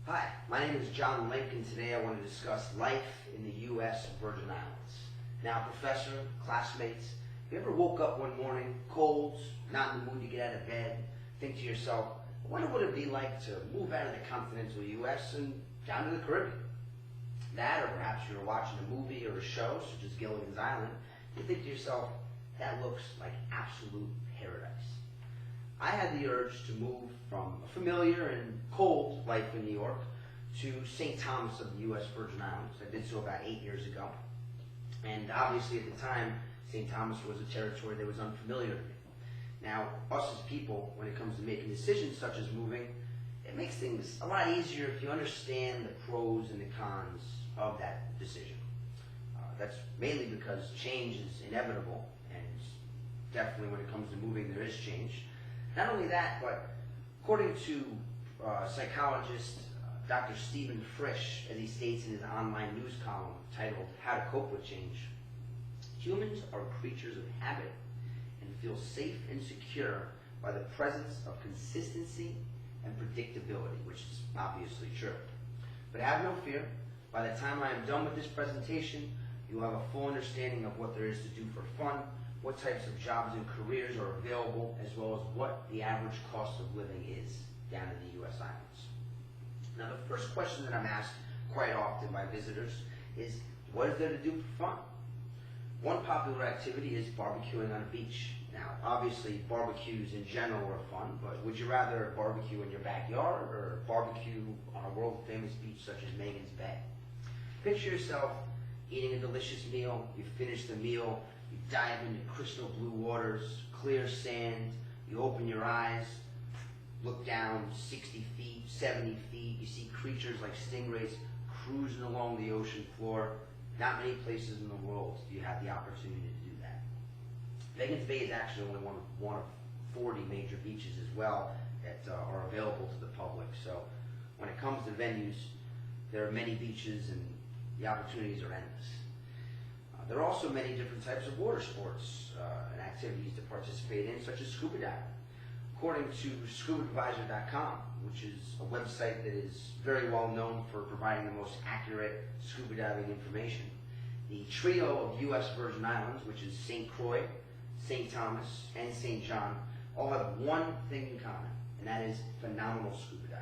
Hi, my name is John Lincoln. Today I want to discuss life in the U.S. Virgin Islands. Now, professor, classmates, you ever woke up one morning, cold, not in the mood to get out of bed, think to yourself, I wonder what it'd be like to move out of the continental U.S. and down to the Caribbean? That, or perhaps you're watching a movie or a show, such as Gilligan's Island, you think to yourself, that looks like absolute paradise. I had the urge to move from a familiar and cold life in New York to St. Thomas of the U.S. Virgin Islands. I did so about 8 years ago. And obviously at the time, St. Thomas was a territory that was unfamiliar to me. Now, us as people, when it comes to making decisions such as moving, it makes things a lot easier if you understand the pros and the cons of that decision. That's mainly because change is inevitable, and definitely when it comes to moving, there is change. Not only that, but according to psychologist Dr. Stephen Frisch, as he states in his online news column titled How to Cope with Change, humans are creatures of habit and feel safe and secure by the presence of consistency and predictability, which is obviously true. But have no fear, by the time I am done with this presentation, you will have a full understanding of what there is to do for fun, what types of jobs and careers are available, as well as what the average cost of living is down in the U.S. Islands. Now, the first question that I'm asked quite often by visitors is, what is there to do for fun? One popular activity is barbecuing on a beach. Now, obviously, barbecues in general are fun, but would you rather barbecue in your backyard or barbecue on a world-famous beach such as Magens Bay? Picture yourself eating a delicious meal, you finish the meal, you dive into crystal blue waters, clear sand, you open your eyes, look down 60 feet, 70 feet, you see creatures like stingrays cruising along the ocean floor. Not many places in the world do you have the opportunity to do that. Magens Bay is actually only one of 40 major beaches as well that are available to the public. So when it comes to venues, there are many beaches and the opportunities are endless. There are also many different types of water sports and activities to participate in, such as scuba diving. According to ScubaAdvisor.com, which is a website that is very well known for providing the most accurate scuba diving information, the trio of U.S. Virgin Islands, which is St. Croix, St. Thomas, and St. John, all have one thing in common, and that is phenomenal scuba diving.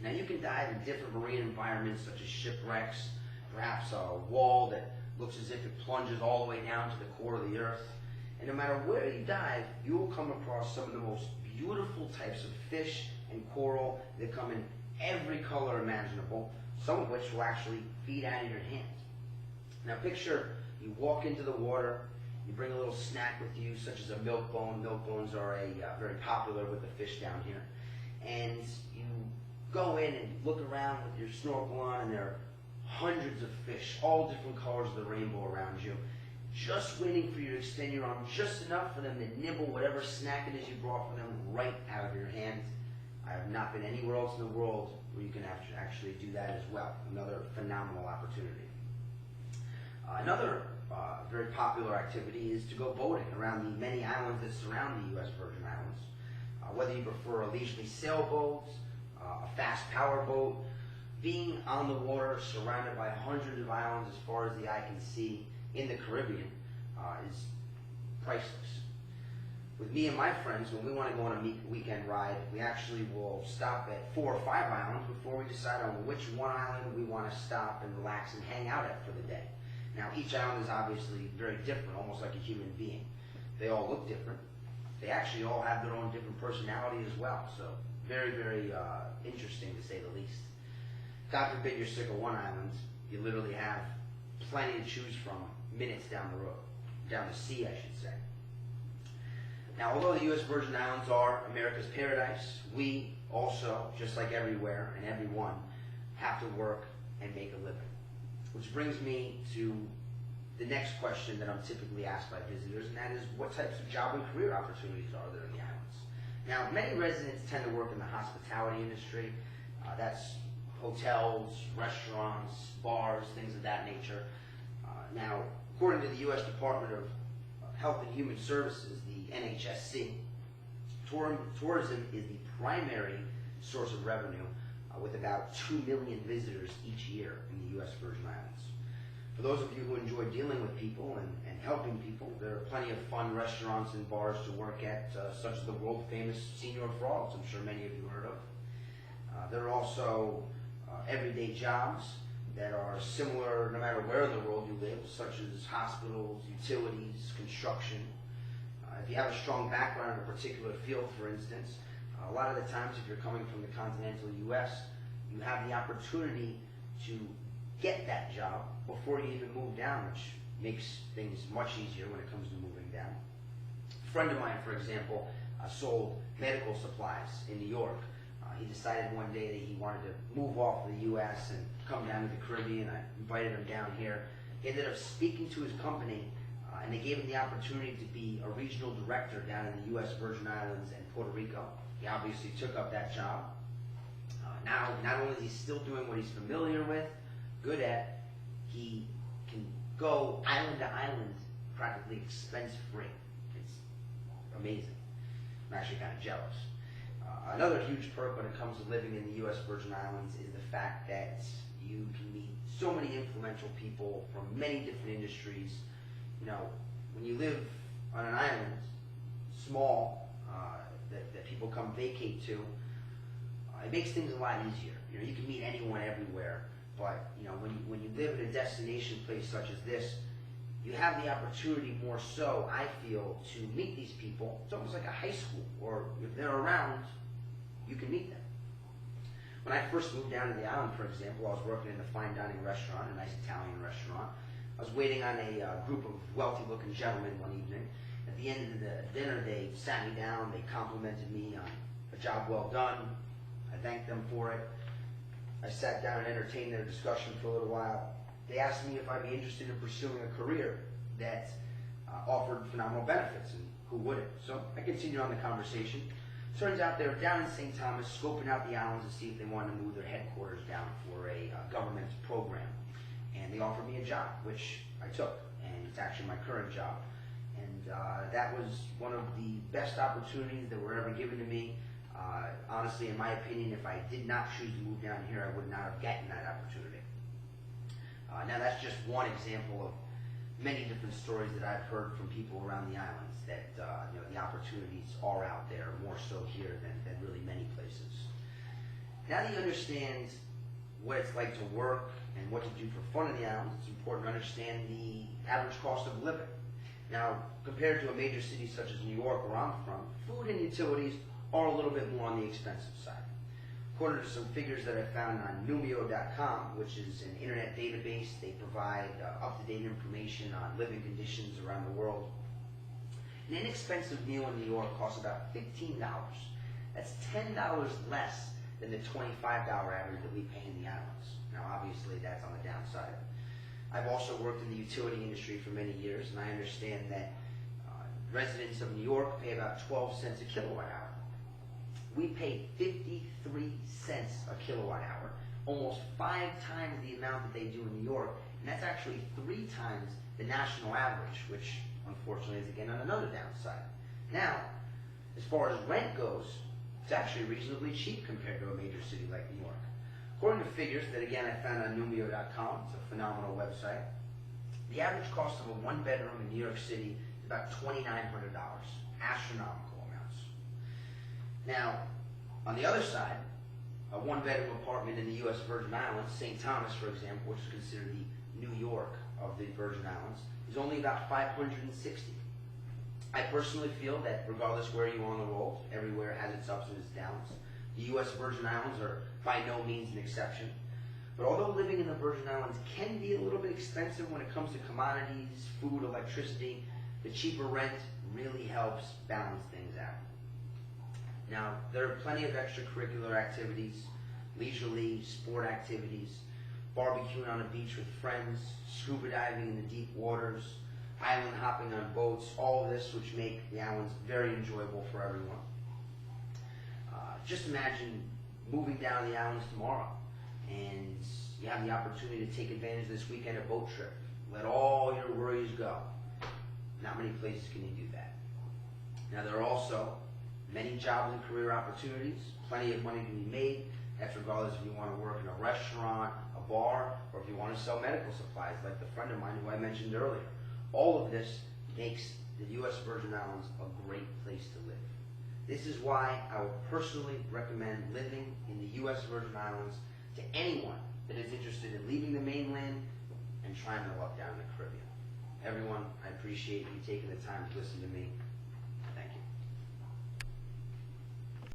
Now, you can dive in different marine environments such as shipwrecks, perhaps a wall that looks as if it plunges all the way down to the core of the earth. And no matter where you dive, you will come across some of the most beautiful types of fish and coral that come in every color imaginable, some of which will actually feed out of your hand. Now picture you walk into the water, you bring a little snack with you, such as a milk bone. Milk bones are very popular with the fish down here. And you go in and look around with your snorkel on, and there are hundreds of fish, all different colors of the rainbow around you, just waiting for you to extend your arm just enough for them to nibble whatever snack it is you brought for them right out of your hand. I have not been anywhere else in the world where you can actually do that as well. Another phenomenal opportunity. Another very popular activity is to go boating around the many islands that surround the U.S. Virgin Islands. Whether you prefer a leisurely sailboat, a fast power boat, being on the water surrounded by hundreds of islands as far as the eye can see in the Caribbean is priceless. With me and my friends, when we want to go on a weekend ride, we actually will stop at 4 or 5 islands before we decide on which one island we want to stop and relax and hang out at for the day. Now, each island is obviously very different, almost like a human being. They all look different. They actually all have their own different personality as well. So very, very interesting to say the least. God forbid you're sick of one island, you literally have plenty to choose from minutes down the road, down the sea, I should say. Now, although the U.S. Virgin Islands are America's paradise, we also, just like everywhere and everyone, have to work and make a living. Which brings me to the next question that I'm typically asked by visitors, and that is, what types of job and career opportunities are there in the islands? Now, many residents tend to work in the hospitality industry. That's hotels, restaurants, bars, things of that nature. Now, according to the U.S. Department of Health and Human Services, the NHSC, tourism is the primary source of revenue with about 2 million visitors each year in the U.S. Virgin Islands. For those of you who enjoy dealing with people and helping people, there are plenty of fun restaurants and bars to work at, such as the world-famous Señor Frogs, I'm sure many of you heard of. There are also everyday jobs that are similar no matter where in the world you live, such as hospitals, utilities, construction. If you have a strong background in a particular field, for instance, a lot of the times if you're coming from the continental U.S., you have the opportunity to get that job before you even move down, which makes things much easier when it comes to moving down. A friend of mine, for example, sold medical supplies in New York. He decided one day that he wanted to move off the U.S. and come down to the Caribbean. I invited him down here. He ended up speaking to his company, and they gave him the opportunity to be a regional director down in the U.S. Virgin Islands and Puerto Rico. He obviously took up that job. Now, not only is he still doing what he's familiar with, good at, he can go island to island practically expense-free. It's amazing. I'm actually kind of jealous. Another huge perk when it comes to living in the U.S. Virgin Islands is the fact that you can meet so many influential people from many different industries. You know, when you live on an island, small, that people come vacate to, it makes things a lot easier. You know, you can meet anyone everywhere, but you know, when you live in a destination place such as this, you have the opportunity more so, I feel, to meet these people. It's almost like a high school, or if they're around, you can meet them. When I first moved down to the island, for example, I was working in a fine dining restaurant, a nice Italian restaurant. I was waiting on a group of wealthy-looking gentlemen one evening. At the end of the dinner, they sat me down, they complimented me on a job well done. I thanked them for it. I sat down and entertained their discussion for a little while. They asked me if I'd be interested in pursuing a career that offered phenomenal benefits, and who wouldn't? So I continued on the conversation. Turns out they were down in St. Thomas, scoping out the islands to see if they wanted to move their headquarters down for a government program. And they offered me a job, which I took, and it's actually my current job. And that was one of the best opportunities that were ever given to me. Honestly, in my opinion, if I did not choose to move down here, I would not have gotten that opportunity. Now that's just one example of many different stories that I've heard from people around the islands that you know, the opportunities are out there, more so here than really many places. Now that you understand what it's like to work and what to do for fun in the islands, it's important to understand the average cost of living. Now, compared to a major city such as New York, where I'm from, food and utilities are a little bit more on the expensive side. According to some figures that I found on Numio.com, which is an internet database, they provide up-to-date information on living conditions around the world. An inexpensive meal in New York costs about $15. That's $10 less than the $25 average that we pay in the islands. Now, obviously, that's on the downside. I've also worked in the utility industry for many years, and I understand that residents of New York pay about 12 cents a kilowatt hour. We pay 53 cents a kilowatt hour, almost 5 times the amount that they do in New York, and that's actually 3 times the national average, which unfortunately is again on another downside. Now, as far as rent goes, it's actually reasonably cheap compared to a major city like New York. According to figures that again I found on Numio.com, it's a phenomenal website, the average cost of a one-bedroom in New York City is about $2,900, astronomical. Now, on the other side, a one-bedroom apartment in the U.S. Virgin Islands, St. Thomas, for example, which is considered the New York of the Virgin Islands, is only about $560. I personally feel that regardless where you are on the world, everywhere has its ups and its downs. The U.S. Virgin Islands are by no means an exception. But although living in the Virgin Islands can be a little bit expensive when it comes to commodities, food, electricity, the cheaper rent really helps balance things out. Now, there are plenty of extracurricular activities, leisurely sport activities, barbecuing on a beach with friends, scuba diving in the deep waters, island hopping on boats, all of this which make the islands very enjoyable for everyone. Just imagine moving down the islands tomorrow and you have the opportunity to take advantage of this weekend a boat trip. Let all your worries go. Not many places can you do that. Now, there are also many jobs and career opportunities, plenty of money to be made. That's regardless regardless if you want to work in a restaurant, a bar, or if you want to sell medical supplies, like the friend of mine who I mentioned earlier. All of this makes the U.S. Virgin Islands a great place to live. This is why I would personally recommend living in the U.S. Virgin Islands to anyone that is interested in leaving the mainland and trying their luck down in the Caribbean. Everyone, I appreciate you taking the time to listen to me. Thank you.